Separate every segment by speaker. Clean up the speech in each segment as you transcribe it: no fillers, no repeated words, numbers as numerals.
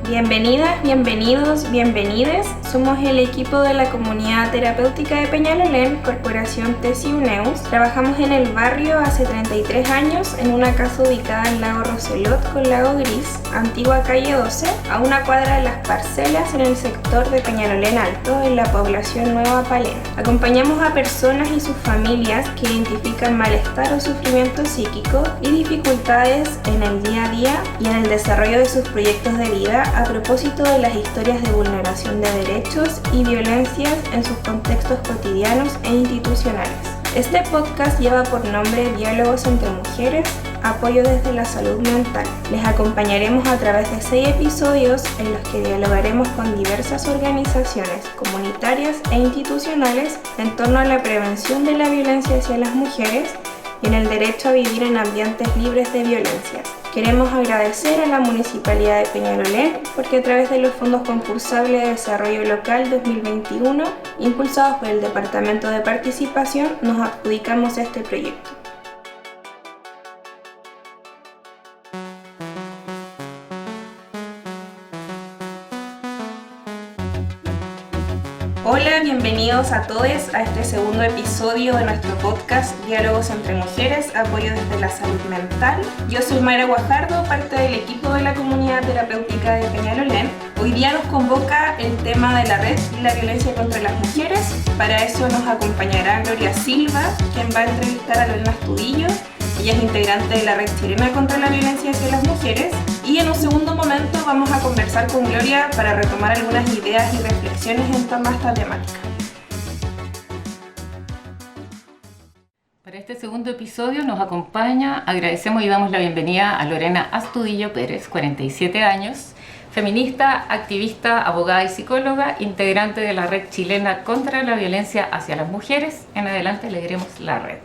Speaker 1: Bienvenidas, bienvenidos, bienvenides. Somos el equipo de la Comunidad Terapéutica de Peñalolén, Corporación TESI-UNEUS. Trabajamos en el barrio hace 33 años en una casa ubicada en Lago Roselot con Lago Gris, antigua calle 12, a una cuadra de Las Parcelas en el sector de Peñalolén Alto, en la población Nueva Palena. Acompañamos a personas y sus familias que identifican malestar o sufrimiento psíquico y dificultades en el día a día y en el desarrollo de sus proyectos de vida a propósito de las historias de vulneración de derechos y violencias en sus contextos cotidianos e institucionales. Este podcast lleva por nombre Diálogos entre Mujeres, apoyo desde la salud mental. Les acompañaremos a través de 6 episodios en los que dialogaremos con diversas organizaciones comunitarias e institucionales en torno a la prevención de la violencia hacia las mujeres y en el derecho a vivir en ambientes libres de violencia. Queremos agradecer a la Municipalidad de Peñalolén porque a través de los fondos concursables de desarrollo local 2021, impulsados por el Departamento de Participación, nos adjudicamos a este proyecto. Hola, bienvenidos a todos a este segundo episodio de nuestro podcast Diálogos entre Mujeres, apoyo desde la salud mental. Yo soy Mayra Guajardo, parte del equipo de la Comunidad Terapéutica de Peñalolén. Hoy día nos convoca el tema de la red y la violencia contra las mujeres. Para eso nos acompañará Gloria Silva, quien va a entrevistar a Lorena Astudillo. Ella es integrante de la Red Chilena contra la Violencia hacia las Mujeres. Y en un segundo momento vamos a conversar con Gloria para retomar algunas ideas y reflexiones en torno a esta temática.
Speaker 2: Para este segundo episodio nos acompaña, agradecemos y damos la bienvenida a Lorena Astudillo Pérez, 47 años, feminista, activista, abogada y psicóloga, integrante de la Red Chilena contra la Violencia hacia las Mujeres. En adelante leeremos la red.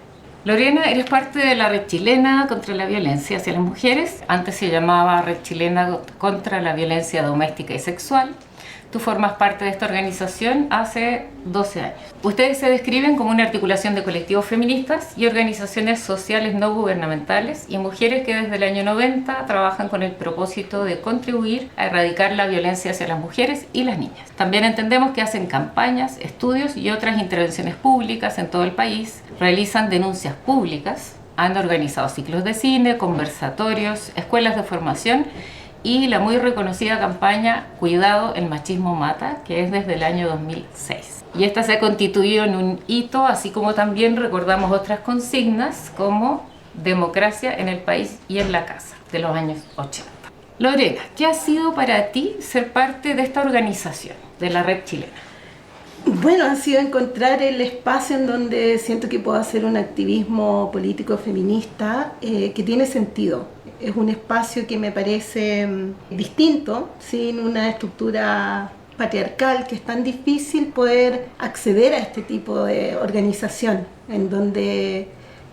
Speaker 2: Lorena, eres parte de la Red Chilena contra la Violencia hacia las Mujeres. Antes se llamaba Red Chilena contra la Violencia Doméstica y Sexual. Tú formas parte de esta organización hace 12 años. Ustedes se describen como una articulación de colectivos feministas y organizaciones sociales no gubernamentales y mujeres que desde el año 90 trabajan con el propósito de contribuir a erradicar la violencia hacia las mujeres y las niñas. También entendemos que hacen campañas, estudios y otras intervenciones públicas en todo el país, realizan denuncias públicas, han organizado ciclos de cine, conversatorios, escuelas de formación y la muy reconocida campaña Cuidado, el machismo mata, que es desde el año 2006. Y esta se ha constituido en un hito, así como también recordamos otras consignas como democracia en el país y en la casa, de los años 80. Lorena, ¿qué ha sido para ti ser parte de esta organización, de la Red Chilena?
Speaker 3: Bueno, ha sido encontrar el espacio en donde siento que puedo hacer un activismo político feminista que tiene sentido. Es un espacio que me parece distinto, sin una estructura patriarcal, que es tan difícil poder acceder a este tipo de organización, en donde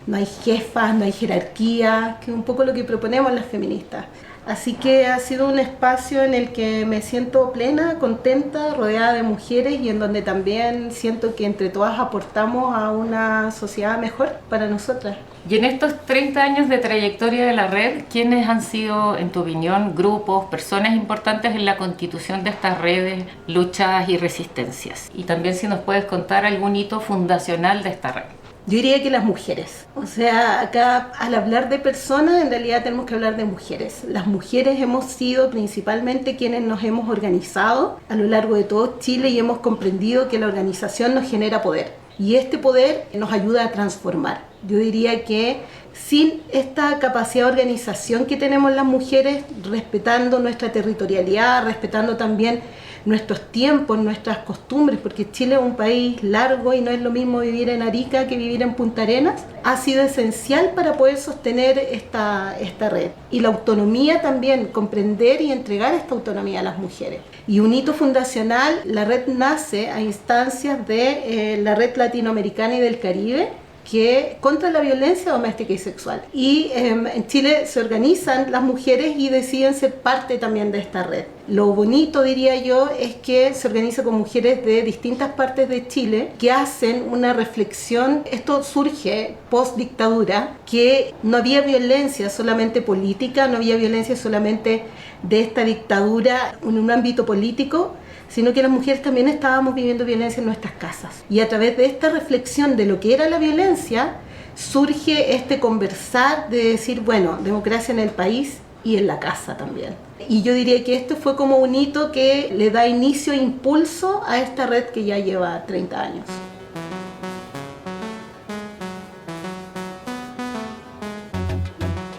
Speaker 3: no hay jefas, no hay jerarquía, que es un poco lo que proponemos las feministas. Así que ha sido un espacio en el que me siento plena, contenta, rodeada de mujeres y en donde también siento que entre todas aportamos a una sociedad mejor para nosotras.
Speaker 2: Y en estos 30 años de trayectoria de la red, ¿quiénes han sido, en tu opinión, grupos, personas importantes en la constitución de estas redes, luchas y resistencias? Y también si nos puedes contar algún hito fundacional de esta red.
Speaker 3: Yo diría que las mujeres. O sea, acá al hablar de personas, en realidad tenemos que hablar de mujeres. Las mujeres hemos sido principalmente quienes nos hemos organizado a lo largo de todo Chile y hemos comprendido que la organización nos genera poder. Y este poder nos ayuda a transformar. Yo diría que sin esta capacidad de organización que tenemos las mujeres, respetando nuestra territorialidad, respetando también nuestros tiempos, nuestras costumbres, porque Chile es un país largo y no es lo mismo vivir en Arica que vivir en Punta Arenas, ha sido esencial para poder sostener esta red. Y la autonomía también, comprender y entregar esta autonomía a las mujeres. Y un hito fundacional, la red nace a instancias de la Red Latinoamericana y del Caribe, que contra la violencia doméstica y sexual. Y en Chile se organizan las mujeres y deciden ser parte también de esta red. Lo bonito, diría yo, es que se organiza con mujeres de distintas partes de Chile que hacen una reflexión. Esto surge post dictadura, que no había violencia solamente política, no había violencia solamente de esta dictadura en un ámbito político, sino que las mujeres también estábamos viviendo violencia en nuestras casas. Y a través de esta reflexión de lo que era la violencia, surge este conversar de decir, bueno, democracia en el país y en la casa también. Y yo diría que esto fue como un hito que le da inicio e impulso a esta red que ya lleva 30 años.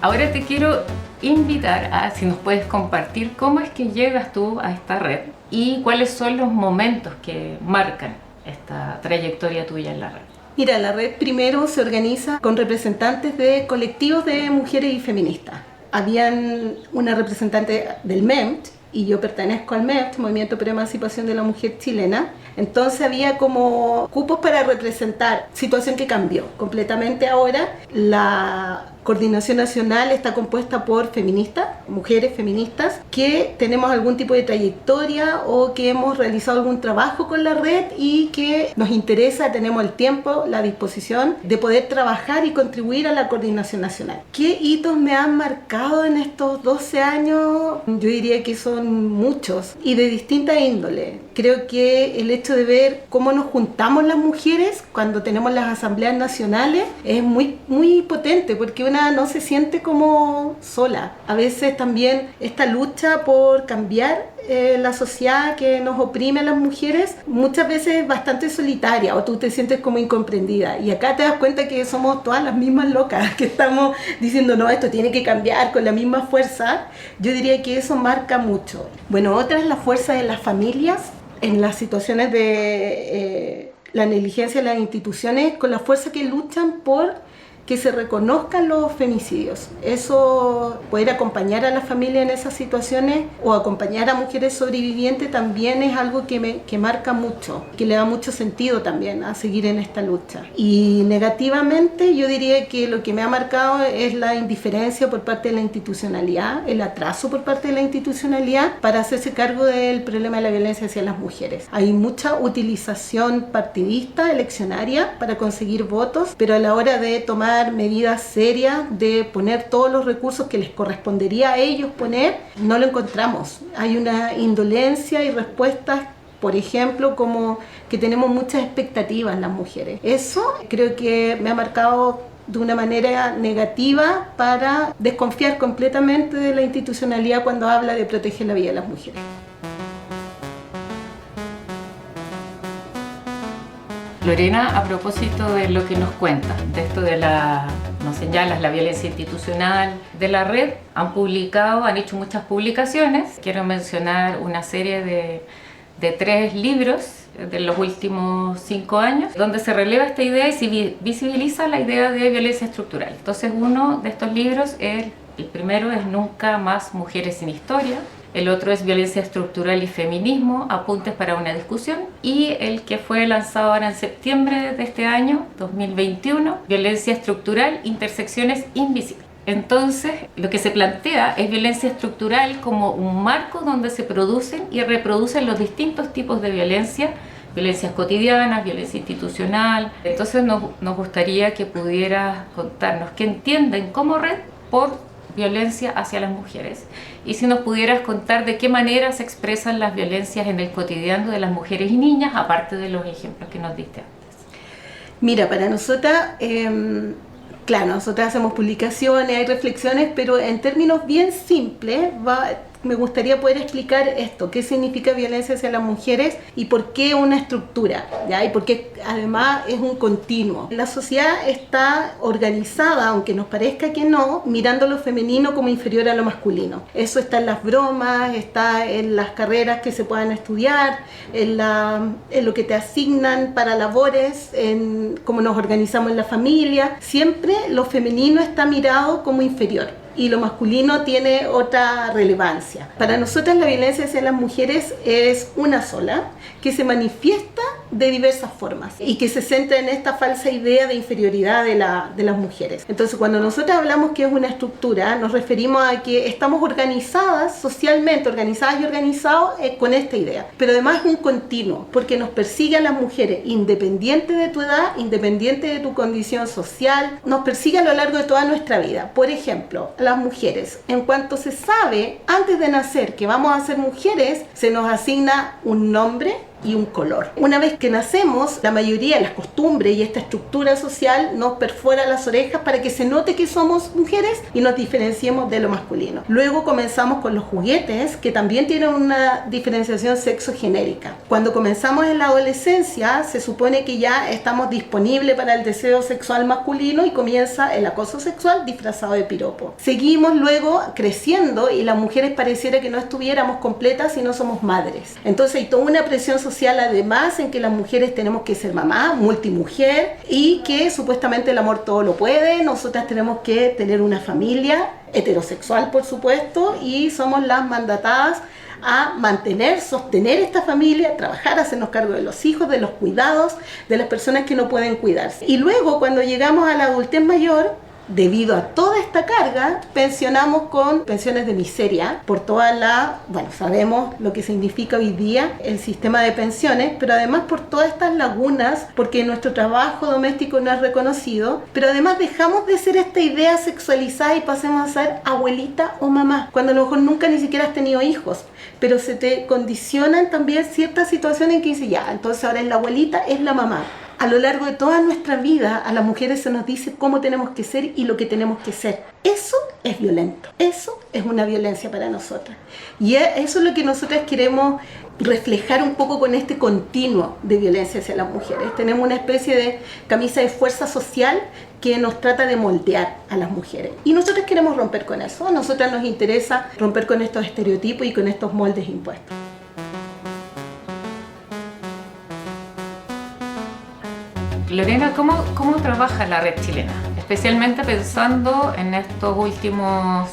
Speaker 2: Ahora te quiero invitar a si nos puedes compartir cómo es que llegas tú a esta red y cuáles son los momentos que marcan esta trayectoria tuya en la red.
Speaker 3: Mira, la red primero se organiza con representantes de colectivos de mujeres y feministas. Habían una representante del MEMT, y yo pertenezco al MEMT, Movimiento por Emancipación de la Mujer Chilena. Entonces había como cupos para representar, situación que cambió completamente ahora. La coordinación nacional está compuesta por feministas, mujeres feministas, que tenemos algún tipo de trayectoria o que hemos realizado algún trabajo con la red y que nos interesa, tenemos el tiempo, la disposición de poder trabajar y contribuir a la coordinación nacional. ¿Qué hitos me han marcado en estos 12 años? Yo diría que son muchos y de distinta índole. Creo que el hecho de ver cómo nos juntamos las mujeres cuando tenemos las asambleas nacionales es muy potente, porque una no se siente como sola. A veces también esta lucha por cambiar la sociedad que nos oprime a las mujeres muchas veces es bastante solitaria o tú te sientes como incomprendida, y acá te das cuenta que somos todas las mismas locas que estamos diciendo no, esto tiene que cambiar con la misma fuerza. Yo diría que eso marca mucho. Bueno, otra es la fuerza de las familias en las situaciones de la negligencia de las instituciones, con la fuerza que luchan por que se reconozcan los femicidios. Eso, poder acompañar a la familia en esas situaciones o acompañar a mujeres sobrevivientes también es algo que marca mucho, que le da mucho sentido también a seguir en esta lucha. Y negativamente yo diría que lo que me ha marcado es la indiferencia por parte de la institucionalidad, el atraso por parte de la institucionalidad para hacerse cargo del problema de la violencia hacia las mujeres. Hay mucha utilización partidista, eleccionaria, para conseguir votos, pero a la hora de tomar medidas serias, de poner todos los recursos que les correspondería a ellos poner, no lo encontramos. Hay una indolencia y respuestas, por ejemplo, como que tenemos muchas expectativas las mujeres. Eso creo que me ha marcado de una manera negativa para desconfiar completamente de la institucionalidad cuando habla de proteger la vida de las mujeres.
Speaker 2: Lorena, a propósito de lo que nos cuentas, de esto de nos señalas la violencia institucional de la red, han hecho muchas publicaciones. Quiero mencionar una serie de 3 libros de los últimos 5 años, donde se releva esta idea y se visibiliza la idea de violencia estructural. Entonces, uno de estos libros, el primero es Nunca más mujeres sin historia. El otro es Violencia estructural y feminismo, apuntes para una discusión. Y el que fue lanzado ahora en septiembre de este año, 2021, Violencia estructural, intersecciones invisibles. Entonces, lo que se plantea es violencia estructural como un marco donde se producen y reproducen los distintos tipos de violencias cotidianas, violencia institucional. Entonces, nos gustaría que pudieras contarnos qué entienden como red por violencia hacia las mujeres, y si nos pudieras contar de qué manera se expresan las violencias en el cotidiano de las mujeres y niñas, aparte de los ejemplos que nos diste antes.
Speaker 3: Mira, para nosotras, claro, nosotras hacemos publicaciones, hay reflexiones, pero en términos bien simples, me gustaría poder explicar esto, qué significa violencia hacia las mujeres y por qué una estructura, ¿ya? Y por qué además es un continuo. La sociedad está organizada, aunque nos parezca que no, mirando lo femenino como inferior a lo masculino. Eso está en las bromas, está en las carreras que se puedan estudiar, en lo que te asignan para labores, en cómo nos organizamos en la familia. Siempre lo femenino está mirado como inferior. y lo masculino tiene otra relevancia. Para nosotras la violencia hacia las mujeres es una sola, que se manifiesta de diversas formas y que se centra en esta falsa idea de inferioridad de las mujeres. Entonces, cuando nosotros hablamos que es una estructura, nos referimos a que estamos organizadas socialmente, organizadas y organizados con esta idea. Pero además es un continuo, porque nos persigue a las mujeres, independiente de tu edad, independiente de tu condición social, nos persigue a lo largo de toda nuestra vida. Por ejemplo, las mujeres, en cuanto se sabe antes de nacer que vamos a ser mujeres, se nos asigna un nombre y un color. Una vez que nacemos, la mayoría de las costumbres y esta estructura social nos perfora las orejas para que se note que somos mujeres y nos diferenciemos de lo masculino. Luego comenzamos con los juguetes, que también tienen una diferenciación sexogenérica. Cuando comenzamos en la adolescencia, se supone que ya estamos disponibles para el deseo sexual masculino y comienza el acoso sexual disfrazado de piropo. Seguimos luego creciendo y las mujeres pareciera que no estuviéramos completas si no somos madres. Entonces hay toda una presión social además en que las mujeres tenemos que ser mamá, multimujer, y que supuestamente el amor todo lo puede. Nosotras tenemos que tener una familia heterosexual, por supuesto, y somos las mandatadas a mantener, sostener esta familia, trabajar, hacernos cargo de los hijos, de los cuidados, de las personas que no pueden cuidarse. Y luego, cuando llegamos a la adultez mayor, debido a toda esta carga, pensionamos con pensiones de miseria por toda sabemos lo que significa hoy día el sistema de pensiones, pero además por todas estas lagunas, porque nuestro trabajo doméstico no es reconocido, pero además dejamos de ser esta idea sexualizada y pasemos a ser abuelita o mamá, cuando a lo mejor nunca ni siquiera has tenido hijos, pero se te condicionan también ciertas situaciones en que dice ya, entonces ahora es la abuelita, es la mamá. A lo largo de toda nuestra vida, a las mujeres se nos dice cómo tenemos que ser y lo que tenemos que ser. Eso es violento. Eso es una violencia para nosotras. Y eso es lo que nosotras queremos reflejar un poco con este continuo de violencia hacia las mujeres. Tenemos una especie de camisa de fuerza social que nos trata de moldear a las mujeres. Y nosotros queremos romper con eso. A nosotras nos interesa romper con estos estereotipos y con estos moldes impuestos.
Speaker 2: Lorena, ¿cómo trabaja la red chilena? Especialmente pensando en estos últimos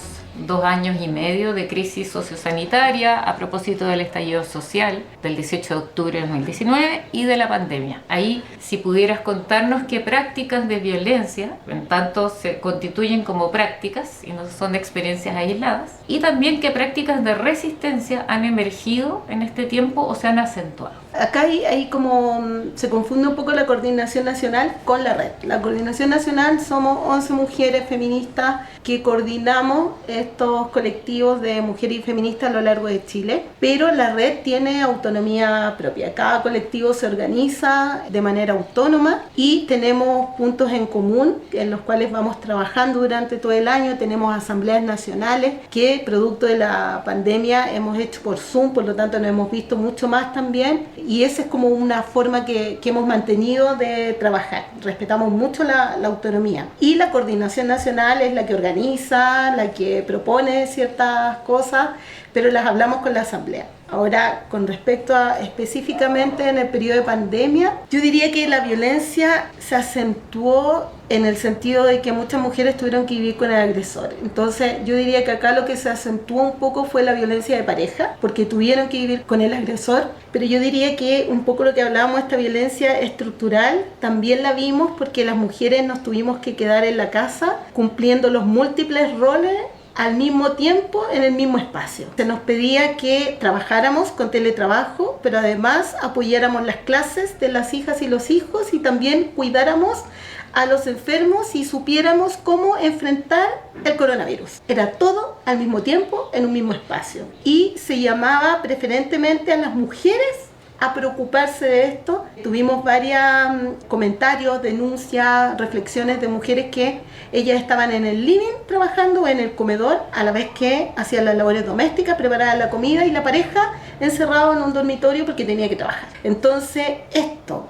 Speaker 2: 2 años y medio de crisis sociosanitaria a propósito del estallido social del 18 de octubre de 2019 y de la pandemia. Ahí, si pudieras contarnos qué prácticas de violencia, en tanto se constituyen como prácticas y no son experiencias aisladas, y también qué prácticas de resistencia han emergido en este tiempo o se han acentuado.
Speaker 3: Acá hay como se confunde un poco la coordinación nacional con la red. La coordinación nacional somos 11 mujeres feministas que coordinamos estos colectivos de mujeres y feministas a lo largo de Chile, pero la red tiene autonomía propia. Cada colectivo se organiza de manera autónoma y tenemos puntos en común en los cuales vamos trabajando durante todo el año. Tenemos asambleas nacionales que producto de la pandemia hemos hecho por Zoom, por lo tanto nos hemos visto mucho más también. Y esa es como una forma que hemos mantenido de trabajar. Respetamos mucho la autonomía. Y la coordinación nacional es la que organiza, la que propone ciertas cosas, pero las hablamos con la asamblea. Ahora, con respecto a específicamente en el periodo de pandemia, yo diría que la violencia se acentuó en el sentido de que muchas mujeres tuvieron que vivir con el agresor. Entonces, yo diría que acá lo que se acentuó un poco fue la violencia de pareja, porque tuvieron que vivir con el agresor, pero yo diría que un poco lo que hablábamos, esta violencia estructural, también la vimos porque las mujeres nos tuvimos que quedar en la casa cumpliendo los múltiples roles al mismo tiempo en el mismo espacio. Se nos pedía que trabajáramos con teletrabajo, pero además apoyáramos las clases de las hijas y los hijos y también cuidáramos a los enfermos y supiéramos cómo enfrentar el coronavirus. Era todo al mismo tiempo en un mismo espacio. Y se llamaba preferentemente a las mujeres a preocuparse de esto. Tuvimos varios comentarios, denuncias, reflexiones de mujeres que ellas estaban en el living trabajando o en el comedor a la vez que hacían las labores domésticas, preparaban la comida y la pareja encerrado en un dormitorio porque tenía que trabajar. Entonces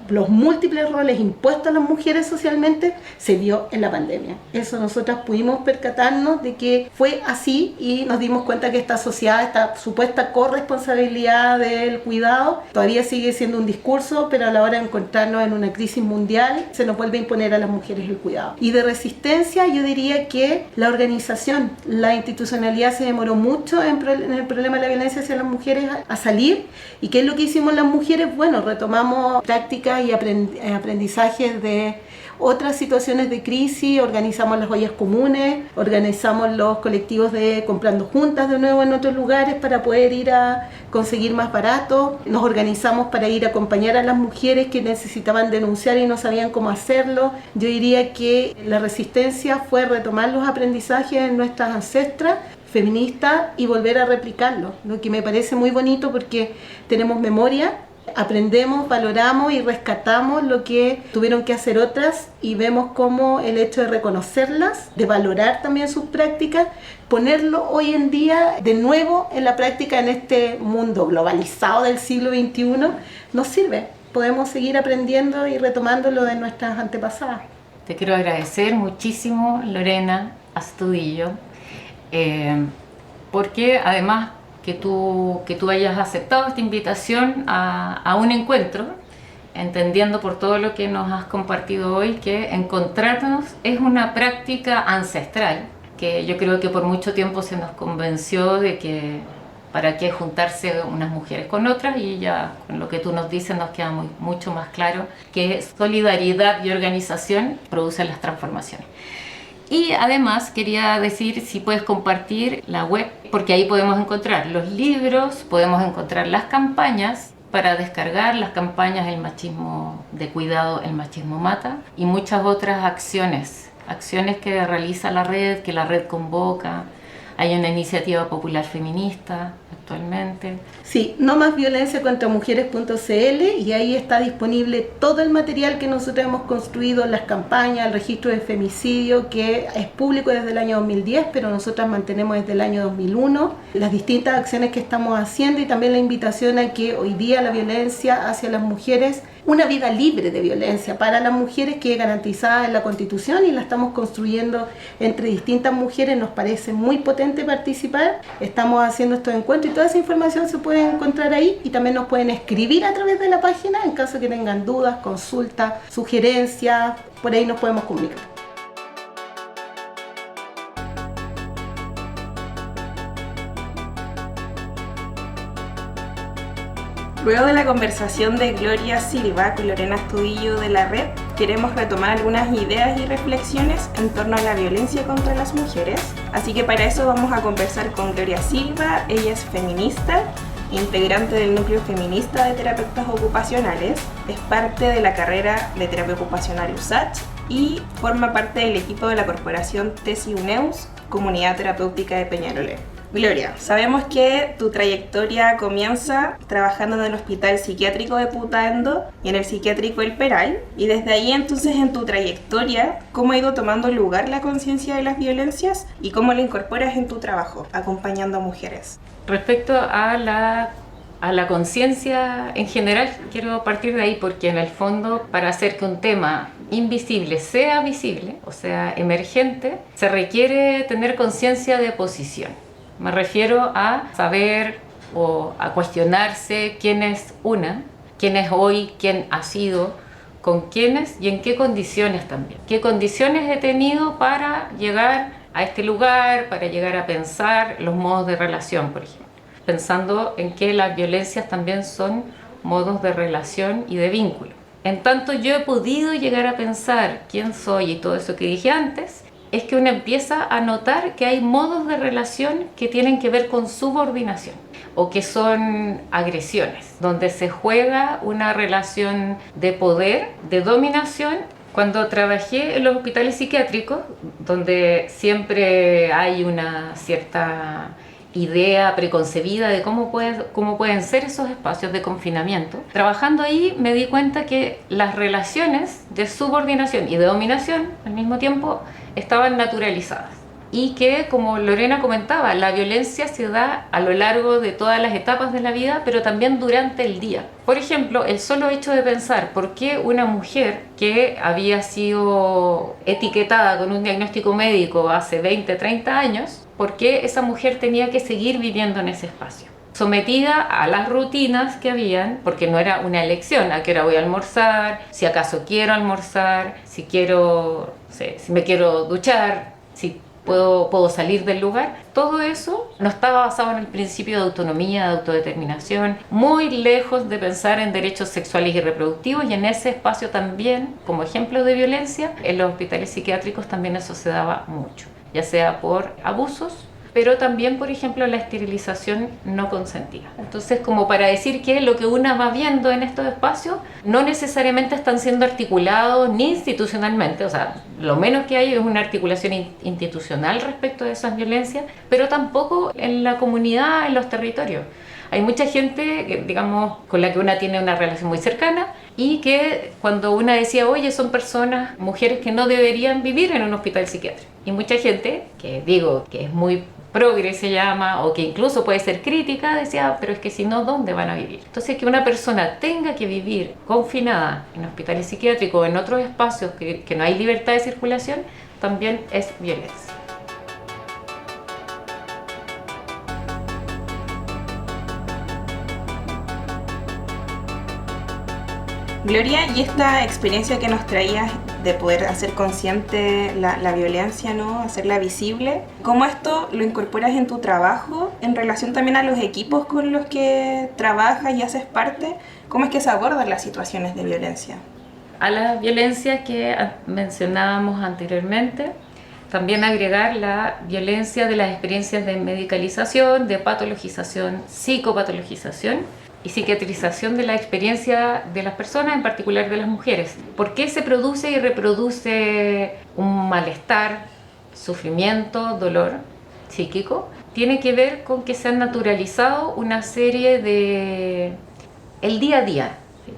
Speaker 3: los múltiples roles impuestos a las mujeres socialmente se vio en la pandemia. Eso nosotras pudimos percatarnos de que fue así y nos dimos cuenta que esta sociedad, esta supuesta corresponsabilidad del cuidado, todavía todavía sigue siendo un discurso, pero a la hora de encontrarnos en una crisis mundial se nos vuelve a imponer a las mujeres el cuidado. Y de resistencia yo diría que la organización, la institucionalidad se demoró mucho en el problema de la violencia hacia las mujeres a salir. ¿Y qué es lo que hicimos las mujeres? Bueno, retomamos prácticas y aprendizajes de otras situaciones de crisis, organizamos las ollas comunes, organizamos los colectivos de comprando juntas de nuevo en otros lugares para poder ir a conseguir más barato. Nos organizamos para ir a acompañar a las mujeres que necesitaban denunciar y no sabían cómo hacerlo. Yo diría que la resistencia fue retomar los aprendizajes de nuestras ancestras feministas y volver a replicarlo, lo que me parece muy bonito porque tenemos memoria, aprendemos, valoramos y rescatamos lo que tuvieron que hacer otras y vemos cómo el hecho de reconocerlas, de valorar también sus prácticas, ponerlo hoy en día de nuevo en la práctica en este mundo globalizado del siglo XXI nos sirve. Podemos seguir aprendiendo y retomando lo de nuestras antepasadas.
Speaker 2: Te quiero agradecer muchísimo, Lorena Astudillo, porque además que tú hayas aceptado esta invitación a un encuentro, entendiendo por todo lo que nos has compartido hoy que encontrarnos es una práctica ancestral, que yo creo que por mucho tiempo se nos convenció de que para qué juntarse unas mujeres con otras, y ya con lo que tú nos dices nos queda mucho más claro que solidaridad y organización producen las transformaciones. Y además quería decir si puedes compartir la web, porque ahí podemos encontrar los libros, podemos encontrar las campañas para descargar, las campañas El machismo de cuidado, el machismo mata, y muchas otras acciones que realiza la red, que la red convoca. Hay una iniciativa popular feminista actualmente.
Speaker 3: Sí, no más violencia contra mujeres.cl, y ahí está disponible todo el material que nosotros hemos construido, las campañas, el registro de femicidio, que es público desde el año 2010, pero nosotras mantenemos desde el año 2001, las distintas acciones que estamos haciendo, y también la invitación a que hoy día la violencia hacia las mujeres, una vida libre de violencia para las mujeres, que es garantizada en la Constitución y la estamos construyendo entre distintas mujeres. Nos parece muy potente participar, estamos haciendo estos encuentros y toda esa información se puede encontrar ahí, y también nos pueden escribir a través de la página en caso que tengan dudas, consultas, sugerencias, por ahí nos podemos comunicar.
Speaker 1: Luego de la conversación de Gloria Silva con Lorena Astudillo de la red, queremos retomar algunas ideas y reflexiones en torno a la violencia contra las mujeres. Así que para eso vamos a conversar con Gloria Silva. Ella es feminista, integrante del núcleo feminista de terapeutas ocupacionales, es parte de la carrera de terapia ocupacional USACH y forma parte del equipo de la corporación TESI UNEUS, Comunidad Terapéutica de Peñalolén. Gloria, sabemos que tu trayectoria comienza trabajando en el Hospital Psiquiátrico de Putaendo y en el Psiquiátrico El Peral, y desde ahí entonces en tu trayectoria, ¿cómo ha ido tomando lugar la conciencia de las violencias y cómo la incorporas en tu trabajo acompañando a mujeres?
Speaker 2: Respecto a la conciencia en general, quiero partir de ahí porque en el fondo, para hacer que un tema invisible sea visible, o sea, emergente, se requiere tener conciencia de posición. Me refiero a saber o a cuestionarse quién es una, quién es hoy, quién ha sido, con quiénes y en qué condiciones también. ¿Qué condiciones he tenido para llegar a este lugar, para llegar a pensar los modos de relación, por ejemplo? Pensando en que las violencias también son modos de relación y de vínculo. En tanto yo he podido llegar a pensar quién soy y todo eso que dije antes, es que uno empieza a notar que hay modos de relación que tienen que ver con subordinación o que son agresiones, donde se juega una relación de poder, de dominación. Cuando trabajé en los hospitales psiquiátricos, donde siempre hay una cierta idea preconcebida de cómo pueden ser esos espacios de confinamiento, trabajando ahí me di cuenta que las relaciones de subordinación y de dominación al mismo tiempo estaban naturalizadas, y que, como Lorena comentaba, la violencia se da a lo largo de todas las etapas de la vida, pero también durante el día. Por ejemplo, el solo hecho de pensar por qué una mujer que había sido etiquetada con un diagnóstico médico hace 20, 30 años, por qué esa mujer tenía que seguir viviendo en ese espacio. sometida a las rutinas que habían, porque no era una elección, a qué hora voy a almorzar, si acaso quiero almorzar, si quiero, no sé, si me quiero duchar, si puedo salir del lugar. Todo eso no estaba basado en el principio de autonomía, de autodeterminación, muy lejos de pensar en derechos sexuales y reproductivos, y en ese espacio también, como ejemplo de violencia, en los hospitales psiquiátricos también eso se daba mucho, ya sea por abusos, pero también, por ejemplo, la esterilización no consentida. Entonces, como para decir que lo que uno va viendo en estos espacios no necesariamente están siendo articulados ni institucionalmente, o sea, lo menos que hay es una articulación institucional respecto de esas violencias, pero tampoco en la comunidad, en los territorios. Hay mucha gente, digamos, con la que una tiene una relación muy cercana y que cuando una decía, oye, son personas, mujeres que no deberían vivir en un hospital psiquiátrico. Y mucha gente, que digo que es muy progre se llama, o que incluso puede ser crítica, decía, pero es que si no, ¿dónde van a vivir? Entonces, que una persona tenga que vivir confinada en hospitales psiquiátricos o en otros espacios que no hay libertad de circulación, también es violencia.
Speaker 1: Gloria, y esta experiencia que nos traías de poder hacer consciente la violencia, ¿no? Hacerla visible, ¿cómo esto lo incorporas en tu trabajo en relación también a los equipos con los que trabajas y haces parte? ¿Cómo es que se abordan las situaciones de violencia?
Speaker 2: A las violencias que mencionábamos anteriormente, también agregar la violencia de las experiencias de medicalización, de patologización, psicopatologización y psiquiatrización de la experiencia de las personas, en particular de las mujeres. ¿Por qué se produce y reproduce un malestar, sufrimiento, dolor psíquico? Tiene que ver con que se han naturalizado una serie de el día a día,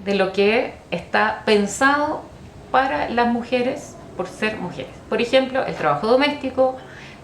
Speaker 2: de lo que está pensado para las mujeres por ser mujeres. Por ejemplo, el trabajo doméstico,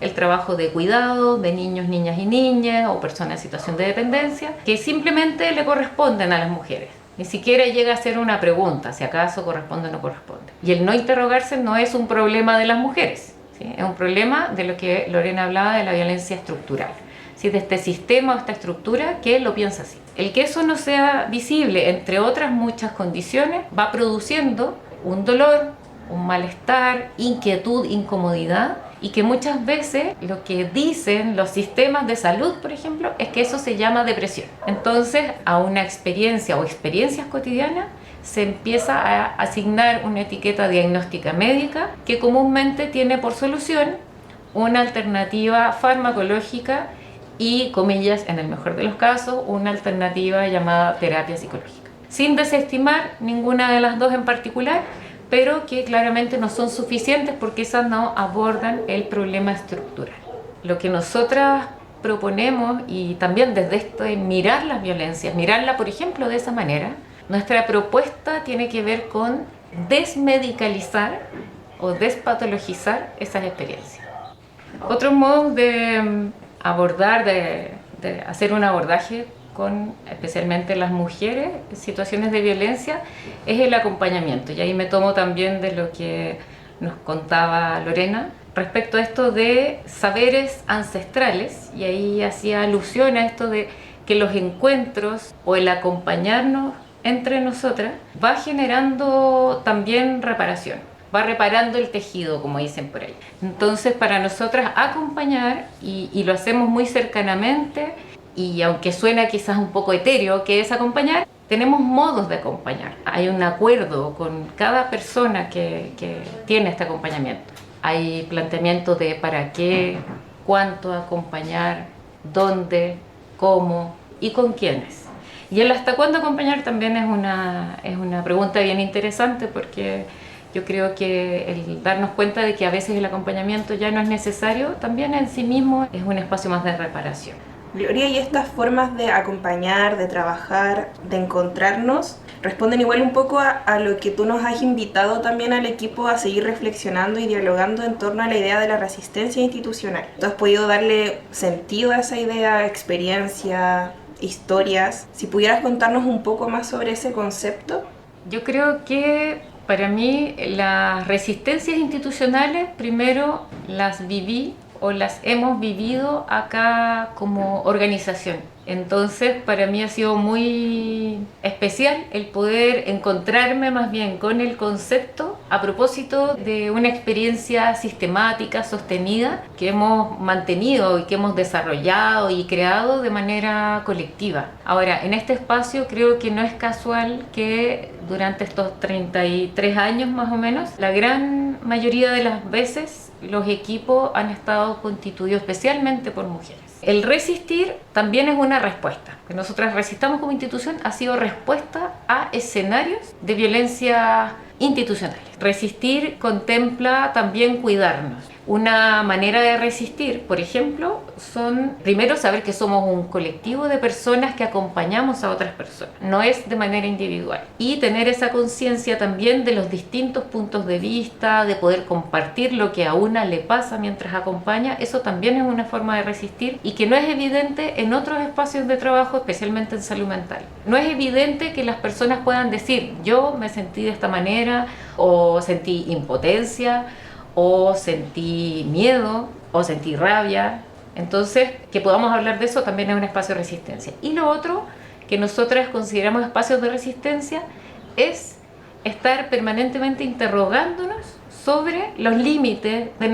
Speaker 2: el trabajo de cuidado de niños, niñas y niñas o personas en situación de dependencia, que simplemente le corresponden a las mujeres. Ni siquiera llega a ser una pregunta, si acaso corresponde o no corresponde. Y el no interrogarse no es un problema de las mujeres, ¿sí? Es un problema de lo que Lorena hablaba de la violencia estructural, ¿sí? De este sistema o esta estructura que lo piensa así. El que eso no sea visible, entre otras muchas condiciones, va produciendo un dolor, un malestar, inquietud, incomodidad, y que muchas veces lo que dicen los sistemas de salud, por ejemplo, es que eso se llama depresión. Entonces, a una experiencia o experiencias cotidianas se empieza a asignar una etiqueta diagnóstica médica que comúnmente tiene por solución una alternativa farmacológica y, comillas, en el mejor de los casos, una alternativa llamada terapia psicológica. Sin desestimar ninguna de las dos en particular, pero que claramente no son suficientes porque esas no abordan el problema estructural. Lo que nosotras proponemos, y también desde esto de mirar las violencias, mirarla por ejemplo de esa manera, nuestra propuesta tiene que ver con desmedicalizar o despatologizar esas experiencias. Otro modo de abordar, de hacer un abordaje con especialmente las mujeres en situaciones de violencia, es el acompañamiento. Y ahí me tomo también de lo que nos contaba Lorena respecto a esto de saberes ancestrales, y ahí hacía alusión a esto de que los encuentros o el acompañarnos entre nosotras va generando también reparación, va reparando el tejido, como dicen por ahí. Entonces, para nosotras acompañar, y lo hacemos muy cercanamente, y aunque suena quizás un poco etéreo que es acompañar, tenemos modos de acompañar. Hay un acuerdo con cada persona que tiene este acompañamiento. Hay planteamiento de para qué, cuánto acompañar, dónde, cómo y con quiénes. Y el hasta cuándo acompañar también es una pregunta bien interesante, porque yo creo que el darnos cuenta de que a veces el acompañamiento ya no es necesario, también en sí mismo es un espacio más de reparación.
Speaker 1: Gloria, y estas formas de acompañar, de trabajar, de encontrarnos, responden igual un poco a lo que tú nos has invitado también al equipo a seguir reflexionando y dialogando en torno a la idea de la resistencia institucional. ¿Tú has podido darle sentido a esa idea, experiencia, historias? Si pudieras contarnos un poco más sobre ese concepto.
Speaker 2: Yo creo que para mí las resistencias institucionales primero las viví o las hemos vivido acá como organización. Entonces para mí ha sido muy especial el poder encontrarme más bien con el concepto a propósito de una experiencia sistemática, sostenida, que hemos mantenido y que hemos desarrollado y creado de manera colectiva. Ahora, en este espacio creo que no es casual que durante estos 33 años más o menos, la gran mayoría de las veces los equipos han estado constituidos especialmente por mujeres. El resistir también es una respuesta. Que nosotras resistamos como institución ha sido respuesta a escenarios de violencia institucionales. Resistir contempla también cuidarnos. Una manera de resistir, por ejemplo, son primero saber que somos un colectivo de personas que acompañamos a otras personas, no es de manera individual, y tener esa conciencia también de los distintos puntos de vista, de poder compartir lo que a una le pasa mientras acompaña. Eso también es una forma de resistir y que no es evidente en otros espacios de trabajo, especialmente en salud mental. No es evidente que las personas puedan decir: yo me sentí de esta manera, o sentí impotencia, o sentí miedo, o sentí rabia. Entonces, que podamos hablar de eso también es un espacio de resistencia. Y lo otro que nosotras consideramos espacios de resistencia es estar permanentemente interrogándonos sobre los límites de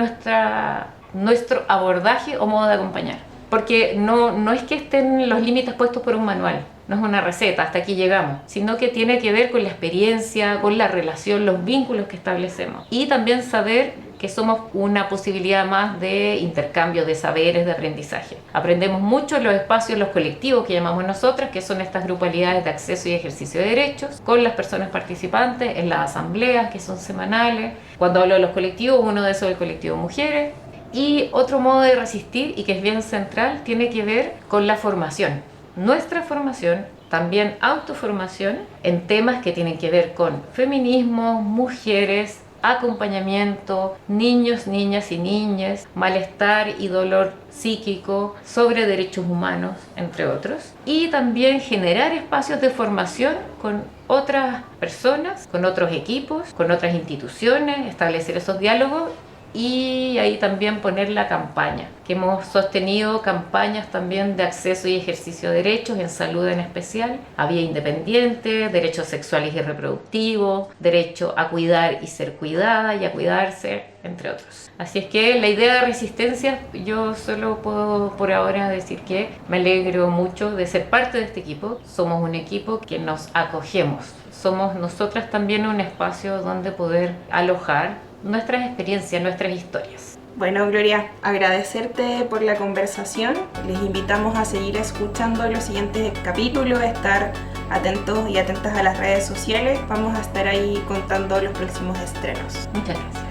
Speaker 2: nuestro abordaje o modo de acompañar. Porque no es que estén los límites puestos por un manual, no es una receta, hasta aquí llegamos, sino que tiene que ver con la experiencia, con la relación, los vínculos que establecemos. Y también saber que somos una posibilidad más de intercambio de saberes, de aprendizaje. Aprendemos mucho en los espacios, los colectivos que llamamos nosotras, que son estas grupalidades de acceso y ejercicio de derechos, con las personas participantes, en las asambleas que son semanales. Cuando hablo de los colectivos, uno de esos es el colectivo Mujeres. Y otro modo de resistir, y que es bien central, tiene que ver con la formación. Nuestra formación, también autoformación, en temas que tienen que ver con feminismo, mujeres, acompañamiento, niños, niñas y niñas, malestar y dolor psíquico, sobre derechos humanos, entre otros. Y también generar espacios de formación con otras personas, con otros equipos, con otras instituciones, establecer esos diálogos. Y ahí también poner la campaña, que hemos sostenido campañas también de acceso y ejercicio de derechos, en salud en especial, a vía independiente, derechos sexuales y reproductivos, derecho a cuidar y ser cuidada y a cuidarse, entre otros. Así es que la idea de resistencia, yo solo puedo por ahora decir que me alegro mucho de ser parte de este equipo. Somos un equipo que nos acogemos, somos nosotras también un espacio donde poder alojar nuestras experiencias, nuestras historias.
Speaker 1: Bueno, Gloria, agradecerte por la conversación. Les invitamos a seguir escuchando los siguientes capítulos, estar atentos y atentas a las redes sociales. Vamos a estar ahí contando los próximos estrenos.
Speaker 2: Muchas gracias.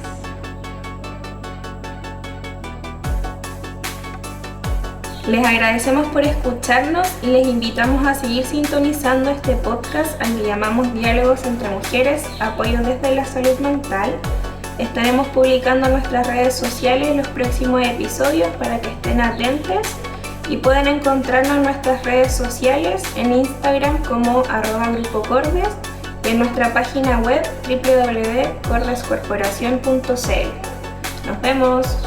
Speaker 1: Les agradecemos por escucharnos y les invitamos a seguir sintonizando este podcast al que llamamos Diálogos entre Mujeres, apoyo desde la salud mental. Estaremos publicando en nuestras redes sociales los próximos episodios para que estén atentos y pueden encontrarnos en nuestras redes sociales en Instagram como @grupocordes y en nuestra página web www.cordescorporacion.cl. Nos vemos.